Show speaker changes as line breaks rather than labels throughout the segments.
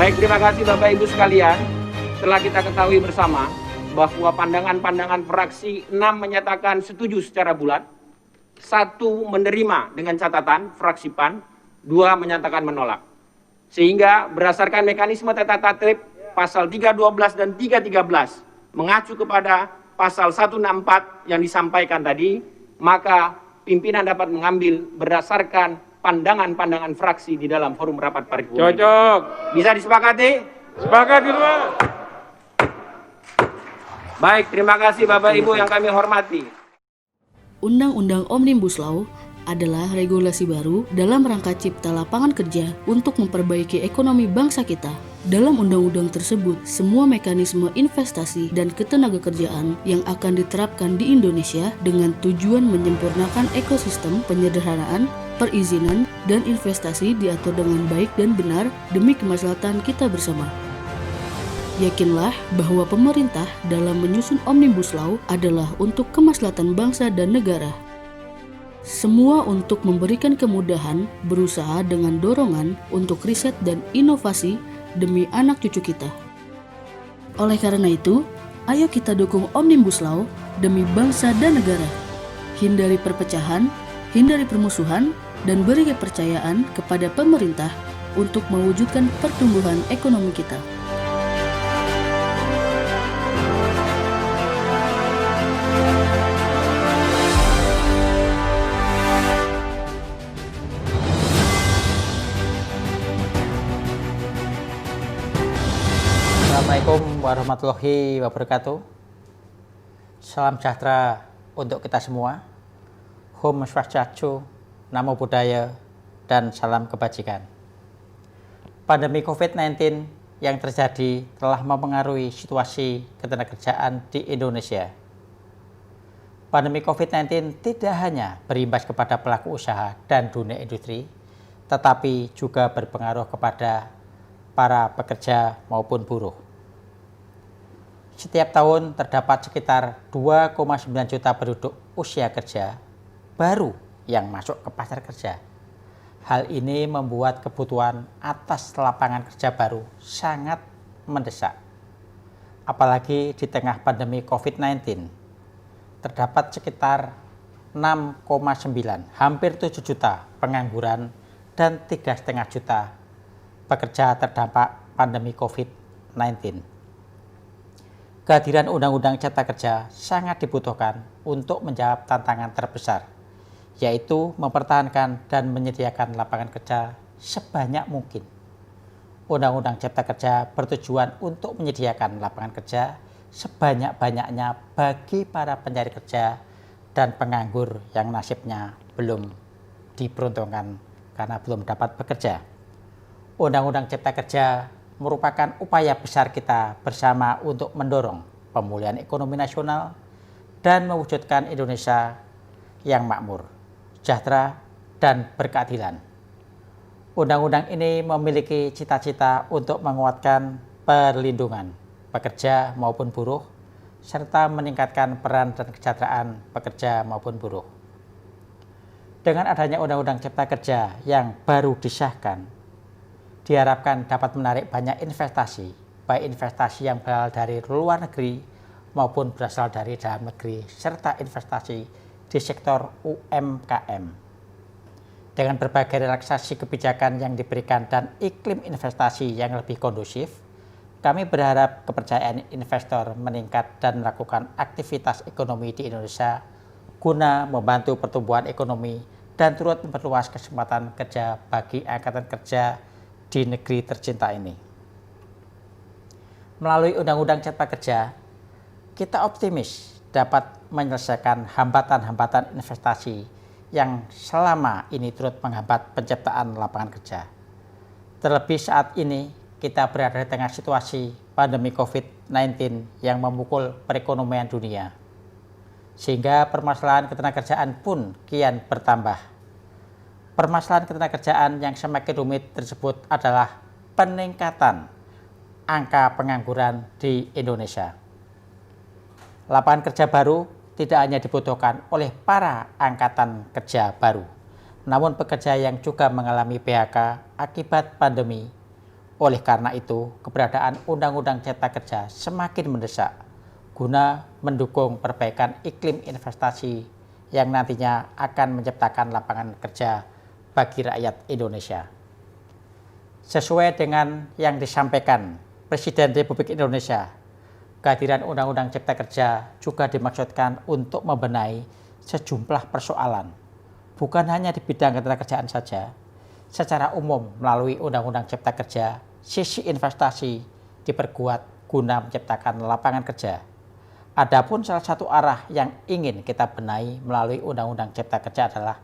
Baik, terima kasih Bapak Ibu sekalian. Setelah kita ketahui bersama bahwa pandangan-pandangan fraksi 6 menyatakan setuju secara bulat, 1 menerima dengan catatan fraksi PAN, 2 menyatakan menolak. Sehingga berdasarkan mekanisme tata tertib pasal 312 dan 313 mengacu kepada pasal 164 yang disampaikan tadi, maka pimpinan dapat mengambil berdasarkan pandangan-pandangan fraksi di dalam forum rapat paripurna.
Cocok.
Bisa disepakati?
Sepakat gitu, Pak.
Baik, terima kasih Bapak Ibu yang kami hormati.
Undang-Undang Omnibus Law adalah regulasi baru dalam rangka cipta lapangan kerja untuk memperbaiki ekonomi bangsa kita. Dalam undang-undang tersebut, semua mekanisme investasi dan ketenagakerjaan yang akan diterapkan di Indonesia dengan tujuan menyempurnakan ekosistem penyederhanaan, perizinan, dan investasi diatur dengan baik dan benar demi kemaslahatan kita bersama. Yakinlah bahwa pemerintah dalam menyusun Omnibus Law adalah untuk kemaslahatan bangsa dan negara. Semua untuk memberikan kemudahan berusaha dengan dorongan untuk riset dan inovasi demi anak cucu kita. Oleh karena itu, ayo kita dukung Omnibus Law demi bangsa dan negara. Hindari perpecahan, hindari permusuhan, dan beri kepercayaan kepada pemerintah untuk mewujudkan pertumbuhan ekonomi kita.
Assalamualaikum warahmatullahi wabarakatuh. Salam sejahtera untuk kita semua. Om Swastiastu, Namo Buddhaya, dan salam kebajikan. Pandemi COVID-19 yang terjadi telah mempengaruhi situasi ketenagakerjaan di Indonesia. Pandemi COVID-19 tidak hanya berimbas kepada pelaku usaha dan dunia industri, tetapi juga berpengaruh kepada para pekerja maupun buruh. Setiap tahun terdapat sekitar 2,9 juta penduduk usia kerja baru yang masuk ke pasar kerja. Hal ini membuat kebutuhan atas lapangan kerja baru sangat mendesak. Apalagi di tengah pandemi COVID-19, terdapat sekitar 6,9, hampir 7 juta pengangguran dan 3,5 juta pekerja terdampak pandemi COVID-19. Kehadiran Undang-Undang Cipta Kerja sangat dibutuhkan untuk menjawab tantangan terbesar, yaitu mempertahankan dan menyediakan lapangan kerja sebanyak mungkin. Undang-Undang Cipta Kerja bertujuan untuk menyediakan lapangan kerja sebanyak-banyaknya bagi para pencari kerja dan penganggur yang nasibnya belum diperuntukkan karena belum dapat bekerja. Undang-Undang Cipta Kerja merupakan upaya besar kita bersama untuk mendorong pemulihan ekonomi nasional dan mewujudkan Indonesia yang makmur, sejahtera, dan berkeadilan. Undang-undang ini memiliki cita-cita untuk menguatkan perlindungan pekerja maupun buruh, serta meningkatkan peran dan kesejahteraan pekerja maupun buruh. Dengan adanya Undang-Undang Cipta Kerja yang baru disahkan, diharapkan dapat menarik banyak investasi, baik investasi yang berasal dari luar negeri maupun berasal dari dalam negeri, serta investasi di sektor UMKM. Dengan berbagai relaksasi kebijakan yang diberikan dan iklim investasi yang lebih kondusif, kami berharap kepercayaan investor meningkat dan melakukan aktivitas ekonomi di Indonesia guna membantu pertumbuhan ekonomi dan turut memperluas kesempatan kerja bagi angkatan kerja di negeri tercinta ini. Melalui Undang-Undang Cipta Kerja, kita optimis dapat menyelesaikan hambatan-hambatan investasi yang selama ini turut menghambat penciptaan lapangan kerja. Terlebih saat ini kita berada di tengah situasi pandemi COVID-19 yang memukul perekonomian dunia, sehingga permasalahan ketenagakerjaan pun kian bertambah. Permasalahan ketenagakerjaan yang semakin rumit tersebut adalah peningkatan angka pengangguran di Indonesia. Lapangan kerja baru tidak hanya dibutuhkan oleh para angkatan kerja baru, namun pekerja yang juga mengalami PHK akibat pandemi Oleh karena itu, keberadaan Undang-Undang Cipta Kerja semakin mendesak guna mendukung perbaikan iklim investasi yang nantinya akan menciptakan lapangan kerja bagi rakyat Indonesia. Sesuai dengan yang disampaikan Presiden Republik Indonesia, kehadiran Undang-Undang Cipta Kerja juga dimaksudkan untuk membenahi sejumlah persoalan, bukan hanya di bidang ketenagakerjaan saja. Secara umum, melalui Undang-Undang Cipta Kerja, sisi investasi diperkuat guna menciptakan lapangan kerja. Adapun salah satu arah yang ingin kita benahi melalui Undang-Undang Cipta Kerja adalah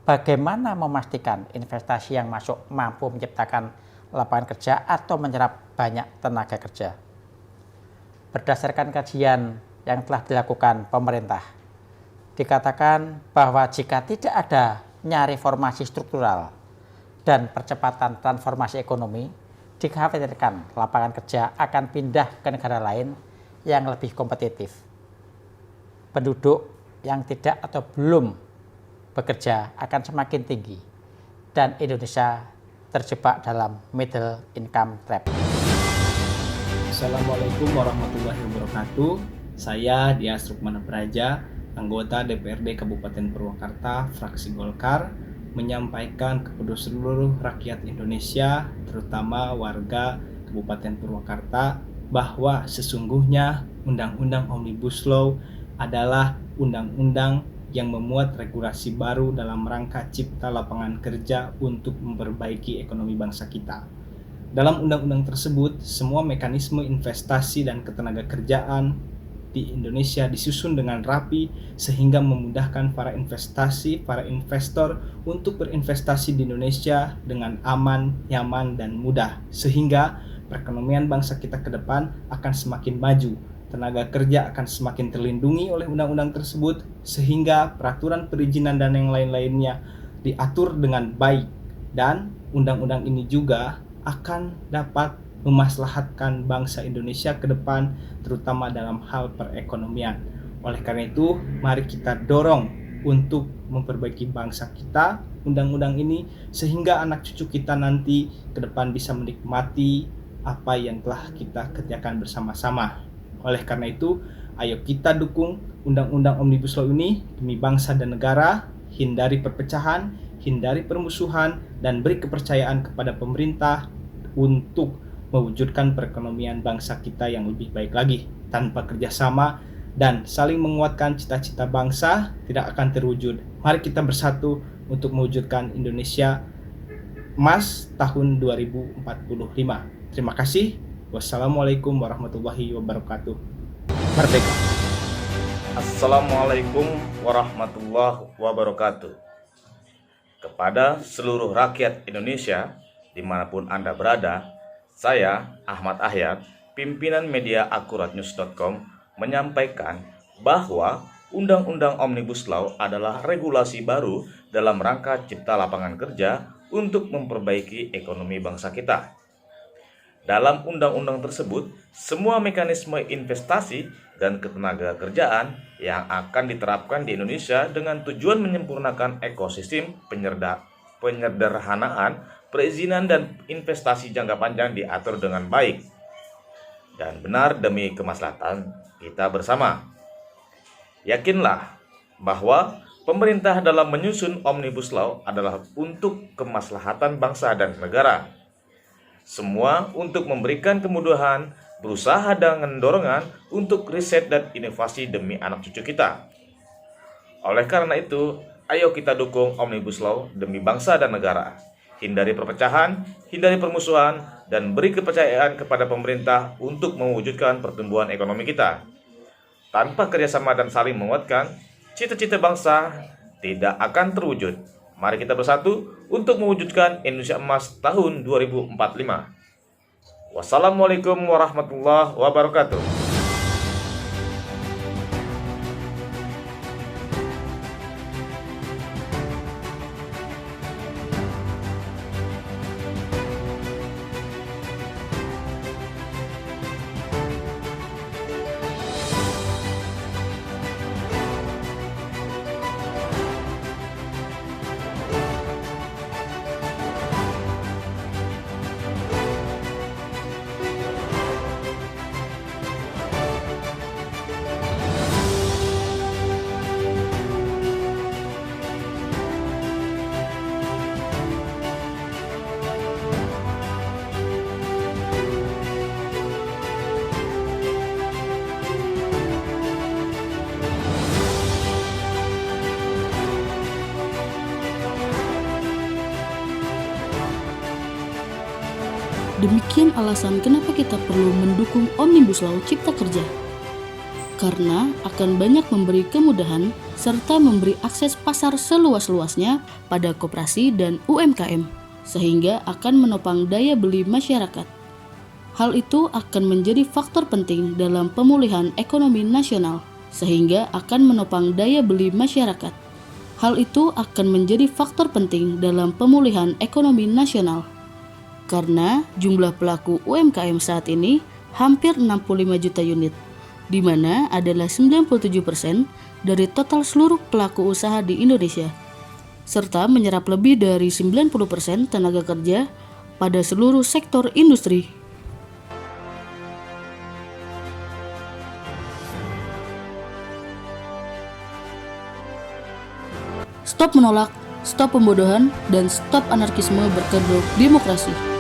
bagaimana memastikan investasi yang masuk mampu menciptakan lapangan kerja atau menyerap banyak tenaga kerja. Berdasarkan kajian yang telah dilakukan pemerintah, dikatakan bahwa jika tidak adanya reformasi struktural dan percepatan transformasi ekonomi, dikhawatirkan lapangan kerja akan pindah ke negara lain yang lebih kompetitif. Penduduk yang tidak atau belum bekerja akan semakin tinggi dan Indonesia terjebak dalam middle income trap.
Assalamualaikum warahmatullahi wabarakatuh. Saya Dias Rukmana Praja, anggota DPRD Kabupaten Purwakarta, fraksi Golkar, menyampaikan kepada seluruh rakyat Indonesia, terutama warga Kabupaten Purwakarta, bahwa sesungguhnya Undang-Undang Omnibus Law adalah undang-undang yang memuat regulasi baru dalam rangka cipta lapangan kerja untuk memperbaiki ekonomi bangsa kita. Dalam undang-undang tersebut, semua mekanisme investasi dan ketenagakerjaan di Indonesia disusun dengan rapi sehingga memudahkan para investor untuk berinvestasi di Indonesia dengan aman, nyaman, dan mudah, sehingga perekonomian bangsa kita ke depan akan semakin maju. Tenaga kerja akan semakin terlindungi oleh undang-undang tersebut, sehingga peraturan perizinan dan yang lain-lainnya diatur dengan baik, dan undang-undang ini juga akan dapat memaslahatkan bangsa Indonesia ke depan, terutama dalam hal perekonomian. Oleh karena itu, mari kita dorong untuk memperbaiki bangsa kita, undang-undang ini, sehingga anak cucu kita nanti ke depan bisa menikmati apa yang telah kita kerjakan bersama-sama. Oleh karena itu, ayo kita dukung Undang-Undang Omnibus Law ini demi bangsa dan negara, hindari perpecahan, hindari permusuhan, dan beri kepercayaan kepada pemerintah untuk mewujudkan perekonomian bangsa kita yang lebih baik lagi. Tanpa kerjasama dan saling menguatkan cita-cita bangsa tidak akan terwujud. Mari kita bersatu untuk mewujudkan Indonesia Emas tahun 2045. Terima kasih. Wassalamualaikum warahmatullahi wabarakatuh. Merdeka.
Assalamualaikum warahmatullahi wabarakatuh. Kepada seluruh rakyat Indonesia dimanapun Anda berada, saya, Ahmad Ahyar, pimpinan media akuratnews.com, menyampaikan bahwa Undang-Undang Omnibus Law adalah regulasi baru dalam rangka cipta lapangan kerja untuk memperbaiki ekonomi bangsa kita. Dalam undang-undang tersebut, semua mekanisme investasi dan ketenagakerjaan yang akan diterapkan di Indonesia dengan tujuan menyempurnakan ekosistem penyederhanaan, perizinan dan investasi jangka panjang diatur dengan baik dan benar demi kemaslahatan kita bersama. Yakinlah bahwa pemerintah dalam menyusun Omnibus Law adalah untuk kemaslahatan bangsa dan negara. Semua untuk memberikan kemudahan, berusaha dengan dorongan untuk riset dan inovasi demi anak cucu kita. Oleh karena itu, ayo kita dukung Omnibus Law demi bangsa dan negara. Hindari perpecahan, hindari permusuhan, dan beri kepercayaan kepada pemerintah untuk mewujudkan pertumbuhan ekonomi kita. Tanpa kerjasama dan saling menguatkan, cita-cita bangsa tidak akan terwujud. Mari kita bersatu untuk mewujudkan Indonesia Emas tahun 2045. Wassalamualaikum warahmatullahi wabarakatuh.
Demikian alasan kenapa kita perlu mendukung Omnibus Law Cipta Kerja. Karena akan banyak memberi kemudahan serta memberi akses pasar seluas-luasnya pada koperasi dan UMKM, sehingga akan menopang daya beli masyarakat. Hal itu akan menjadi faktor penting dalam pemulihan ekonomi nasional, sehingga akan menopang daya beli masyarakat. Hal itu akan menjadi faktor penting dalam pemulihan ekonomi nasional, karena jumlah pelaku UMKM saat ini hampir 65 juta unit, di mana adalah 97% dari total seluruh pelaku usaha di Indonesia, serta menyerap lebih dari 90% tenaga kerja pada seluruh sektor industri. Stop menolak, stop pembodohan, dan stop anarkisme berkedok demokrasi.